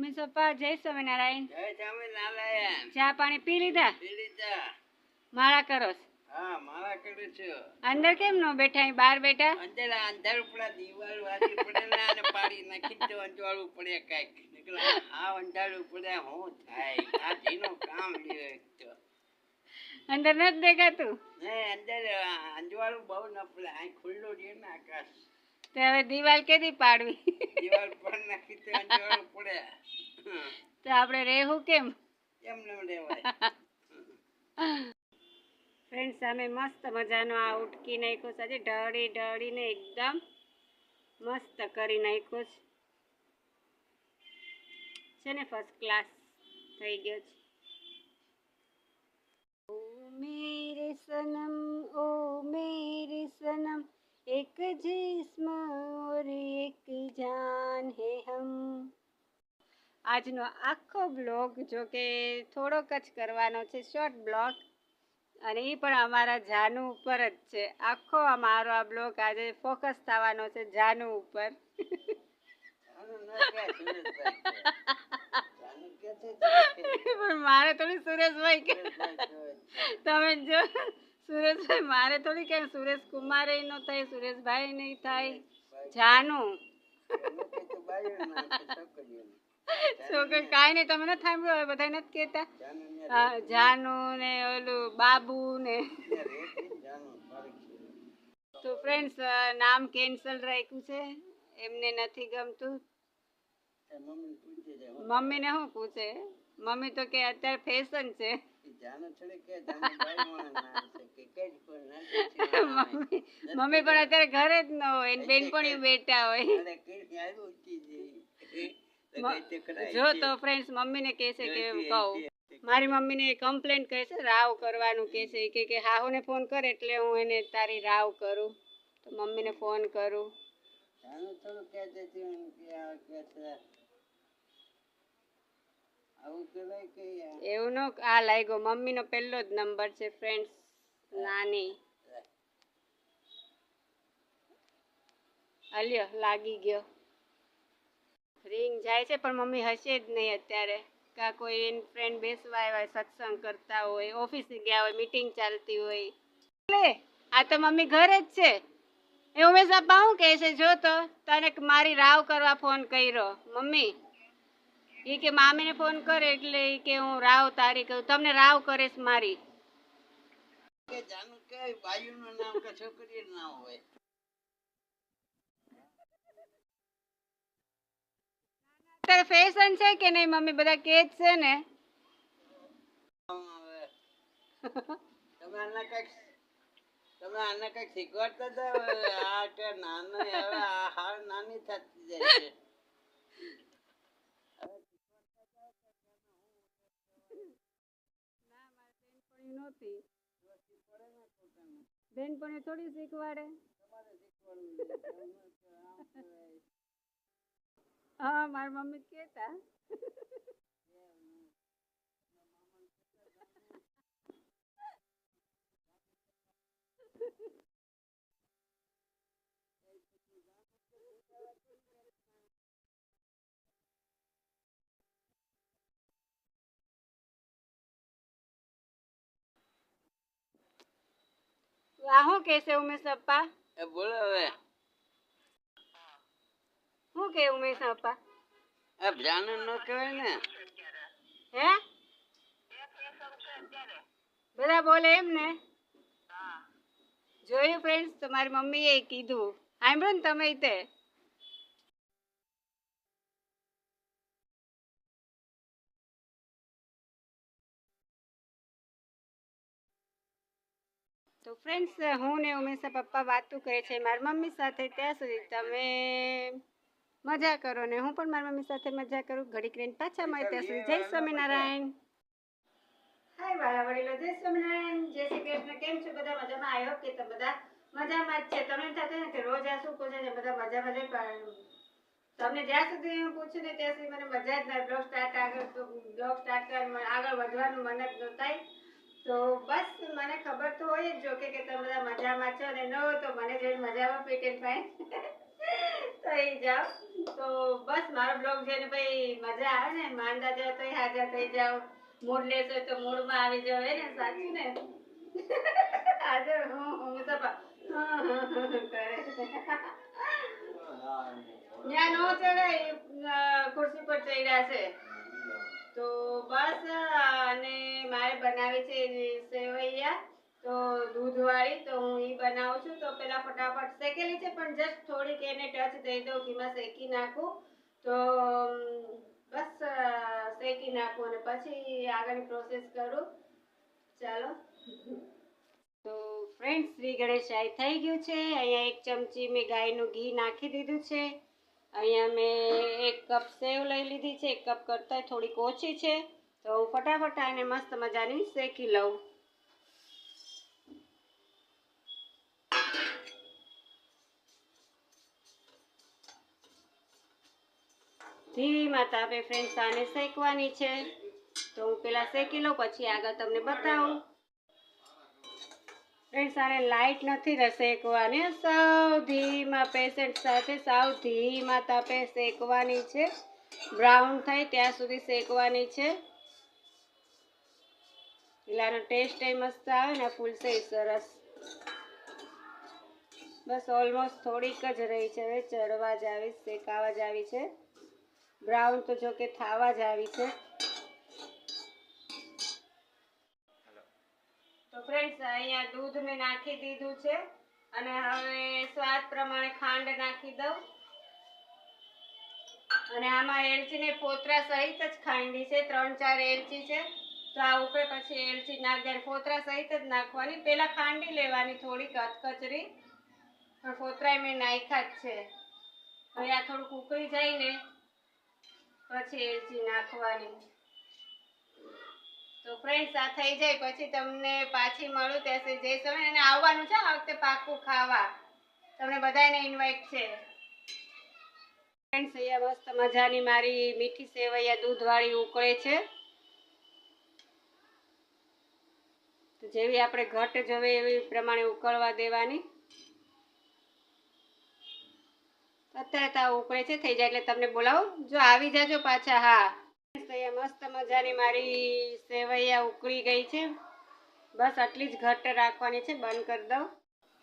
ઉમેશ પપ્પા જય સ્વામિનારાયણ. જય સ્વામિનારાયણ. ચા પાણી પી લીધા? પી લીધા. માળા કરો? હા, માળા કરું છું. અંદર કેમ નો બેઠા, અહીં બહાર બેઠા? અંદર અંધાર પડે, દિવાલ વાળી પડે ને અને પાડી નાખી તો અંજવાળું પડે કાંઈક. આ અંધારું પડે શું થાય? આ જેનું કામ લ્યો તો. અંદર નથી દેખાતું? ને અંદર અંજવાળું બહુ ન પડે, અહીં ખુલ્લું રહે ને આકાશ. તો હવે દિવાલ કેદી પાડવી? દિવાલ પર નાખી તો અંજવાળું પડે. તો આપણે રહેવું કેમ? એમને રહેવાય. ફ્રેન્ડ સામે મસ્ત મજાનો આ ઉટકી નાખ્યો છે, આજે ઢળી ઢળીને એકદમ મસ્ત કરી નાખ્યો છે ને, ફર્સ્ટ ક્લાસ થઈ ગયો છે. ઓ મેરે સનમ, ઓ મેરે સનમ, એક जिस्म और एक जान है हम. આજનો આખો બ્લોગ જો કે થોડોક જ કરવાનો છે, શોર્ટ બ્લોગ, અને એ પણ અમારા જાનુ ઉપર જ છે. આખો અમારો આ બ્લોગ આજે ફોકસ થવાનો છે જાનુ ઉપર. પણ મારે થોડી સુરેશભાઈ કે તમે જો સુરેશભાઈ, મારે થોડી કે સુરેશ કુમાર નો થાય, સુરેશભાઈ નહીં થાય, જાનુ. છોકરી કાંઈ નહીં, તમે નથી સાંભળ્યું? હવે બધા નથી કહેતા જાનુ ને ઓલું બાબુ ને. તો ફ્રેન્ડ્સ, નામ કેન્સલ રાખ્યું છે, એમને નથી ગમતું. મમ્મીને શું પૂછે? મમ્મી તો કે અત્યારે ફેશન છે. મમ્મી પણ અત્યારે ઘરે જ ન હોય, બેનપણીઓ બેઠા હોય. જો તો ફ્રેન્ડ્સ, મમ્મીને કહે છે કે કહું, મારી મમ્મીને કમ્પ્લેન કહે છે, રાવ કરવાનું કહે છે કે હાહુને ફોન કરે એટલે હું એને તારી રાવ કરું. તો મમ્મીને ફોન કરું. એવું નો, આ લાગ્યો મમ્મીનો પહેલો જ નંબર છે ફ્રેન્ડ્સ, નાની. અલ્યો લાગી ગયો. રિંગ જાય છે પણ મમ્મી હશે જ નહીં અત્યારે. કા કોઈ એન ફ્રેન્ડ બેસવા આવ્યા, સત્સંગ કરતા હોય, ઓફિસે ગયા હોય, મીટિંગ ચાલતી હોય. આ તો મમ્મી ઘરે જ છે. એ ઉમેશ પપ્પા શું કહે છે જો તો, તને મારી રાવ કરવા ફોન કર્યો. મમ્મી એ કે મામીને ફોન કરે એટલે કે હું રાવ તારી કહું, તમને રાવ કરે છે મારી. અત્યારે ફેશન છે કે નહીં મમ્મી? બધા કે જ છે ને. તમે આને કઈક શીખવાડતા હતા. આ કે નાનો હવે આ હાર નાની થતી જાય છે. બેનપણી થોડી શીખવાડે. હા, મારી મમ્મી કેતા. આ શું કે છે ઉમેશ પપ્પા? બોલો હવે. શું કે ઉમેશ પપ્પા? જાનુ ન કહેવાય ને. હે? બધા બોલે એમ ને? જોયું ફ્રેન્ડ્સ, તમારી મમ્મીએ કીધું. સાંભળો ને તમે તે. તો ફ્રેન્ડ્સ, હું ને ઉમેશા પપ્પા વાતું કરે છે મારી મમ્મી સાથે. ત્યાં સુધી તમે મજા કરો ને હું પણ મારી મમ્મી સાથે મજા કરું. ઘડીક રહીને પાછા મળે, ત્યાં સુધી જય સ્વામિનારાયણ. હાય વાલા વડીલો, જય સ્વામિનારાયણ, જય શ્રી કૃષ્ણ. કેમ છો બધા? મજામાં? આઈ હોપ કે તમે બધા મજામાં જ છે. તમને થતું ને કે રોજ આ શું પૂછે છે, બધા મજામાં જ. પણ તમને જ્યાં સુધી હું પૂછું ને ત્યાં સુધી મને મજા જ ના. બ્લોગ સ્ટાર્ટ કરવા આગળ વધવાનું મન જ ન થાય. તો બસ મને ખબર તો હોય જ જો કે તમે બધા મજામાં છો, ને ન હોય તો મને જોઈને મજામાં ફિટ એન્ડ ફાઇન. થઈ જાવ. તો બસ મારો બ્લોગ જોઈને ભાઈ મજા આવે ને, માંદા જાવ તો હાજર થઈ જાવ, મૂડ લેસ હોય તો મૂડમાં આવી જાવ, હે ને? સાચું ને? હાજર હું તો કરે ત્યાં નો ચડે, ખુરશી પર ચડ્યા છે. તો બસ અને મારે બનાવી છે સેવૈયા, તો દૂધવાળી. તો હું ઈ બનાવું છું. તો પેલા ફટાફટ શેકેલી છે, પણ જસ્ટ થોડીક એને ટચ દઈ દઉં, ઘીમાં શેકી નાખું. તો બસ શેકી નાખું અને પછી આગળની પ્રોસેસ કરું. ચાલો. તો ફ્રેન્ડ્સ, શ્રી ગણેશાય થઈ ગયું છે. અહીંયા 1 ચમચી મેં ગાયનું ઘી નાખી દીધું છે. અહીંયા મેં 1 કપ સેવ લઈ લીધી છે. 1 કપ કરતાં થોડીક ઓછી છે. તો હું ફટાફટ આને મસ્ત મજાની શેકી લઉં. ધીમા તાપે ફ્રેન્ડ્સ આને શેકવાની છે. તો હું પેલા શેકી લઉં, પછી આગળ તમને બતાવું. ફ્રેન્ડ્સ, આને લાઈટ નથી શેકવાની, સાવ ધીમા પેશન્ટ સાથે સાવ ધીમા તાપે શેકવાની છે. બ્રાઉન થાય ત્યાં સુધી શેકવાની છે. એટલે આનો ટેસ્ટ મસ્ત આવે ને, ફૂલશે સરસ. બસ ઓલમોસ્ટ થોડીક જ રહી છે, હવે ચડવા જ આવી, શેકાવા જ આવી છે. બ્રાઉન તો જો કે થાવા જ આવી છે. તો ફ્રેન્ડ્સ, અહીંયા દૂધ મેં નાખી દીધું છે અને હવે સ્વાદ પ્રમાણે ખાંડ નાખી દઉં. અને આમાં એલચીને ફોતરા સહિત જ ખાંડી છે, 3-4 એલચી છે. તો આ ઉપર પછી એલચી નાખી, ફોતરા સહિત જ નાખવાની. પહેલા ખાંડી લેવાની થોડીક કચરી, પણ ફોતરા મેં નાખ્યા જ છે. હવે આ થોડુંક ઉકળી જાય ને પછી એલચી નાખવાની. તો ફ્રેન્ડ્સ, આ થઈ જાય પછી તમને પાછી મળું. ત્યાં સુધી જય સ્વામિનારાયણ. અને આવવાનું છે આ વખતે પાકું ખાવા, તમને બધાને ઇન્વાઇટ છે. ફ્રેન્ડ્સ, અહીંયા મસ્ત મજાની મારી મીઠી સેવૈયા દૂધવાળી ઉકળે છે. તો જેવી આપણે ઘટ જોવે એવી પ્રમાણે ઉકળવા દેવાની. અત્યારે તો ઉકળે છે, થઈ જાય એટલે તમને બોલાવું. જો આવી જાજો પાછા. હા, અહીંયા મસ્ત મજાની મારી સેવૈયા ઉકળી ગઈ છે. બસ આટલી જ ઘટ રાખવાની છે. બંધ કરી દઉં.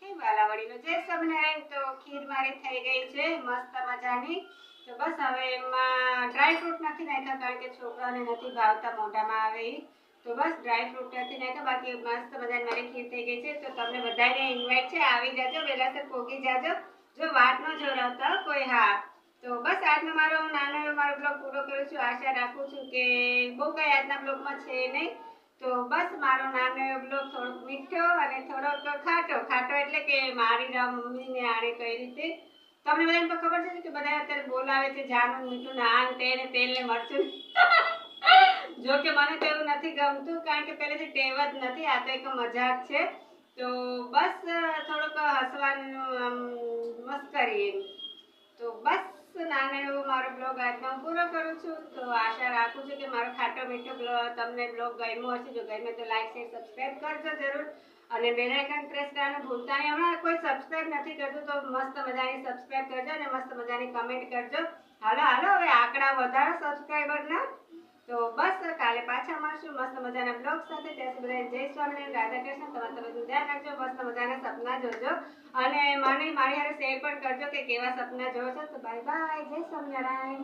હે વાલાવડીનો જય સ્વામિનારાયણ. તો ખીર મારી થઈ ગઈ છે મસ્ત મજાની. તો બસ હવે એમાં ડ્રાય ફ્રૂટ નથી નાખ્યા, કારણ કે છોકરાને નથી ભાવતા, મોઢામાં આવે એ. તો બસ ડ્રાય ફ્રૂટ નથી નાખ્યા, બાકી મસ્ત મજાની મારી ખીર થઈ ગઈ છે. તો તમને બધાને ઇન્વાઇટ છે, આવી જાજો, વહેલાસર પહોંચી જાજો. જો વાત ન જોડાવતા કોઈ. હા, તો બસ આજનો મારો નાનો એવો મારો બ્લોગ પૂરો કરું છું. આશા રાખું છું કે બહુ કંઈ આજના બ્લોગમાં છે નહીં. તો બસ મારો નાનો એવો બ્લોગ થોડોક મીઠો અને થોડોક ખાટો એટલે કે મારી મમ્મીને આણે કઈ રીતે. તમને બધાને તો ખબર છે કે બધા અત્યારે બોલાવે છે જાનું મીઠું ને આન તે ને તેલ ને મરચું. જો કે મને તો એવું નથી ગમતું, કારણ કે પહેલેથી ટેવ જ નથી. આ તો એક મજાક છે. તો બસ થોડુંક હસવાનું મસ્કરી એમ. તો બસ નાનો એવો મારો બ્લોગ આજનો પૂરો કરું છું. તો આશા રાખું છું કે મારો ખાટો મીઠો તમને બ્લોગ ગમ્યો હશે. જો ગમે તો લાઈક શેર સબસ્ક્રાઈબ કરજો જરૂર, અને બેલ આઇકન પ્રેસ કરવાનું ભૂલતા નહીં. હમણાં કોઈ સબસ્ક્રાઈબ નથી કરતું, તો મસ્ત મજાની સબસ્ક્રાઈબ કરજો અને મસ્ત મજાની કમેન્ટ કરજો. હાલો હવે આંકડા વધારો સબસ્ક્રાઈબરના. તો બસ કાલે પાછા મળશું મસ્ત મજાના બ્લોગ સાથે. ત્યાં સુધી બધાને જય સ્વામિનારાયણ, રાધા કૃષ્ણ. તમારું બધું ધ્યાન રાખજો, મસ્ત મજાના સપના જોજો, અને મને મારી હારે શેર પણ કરજો કે કેવા સપના જોવો છો. તો બાય બાય, જય સ્વામિનારાયણ.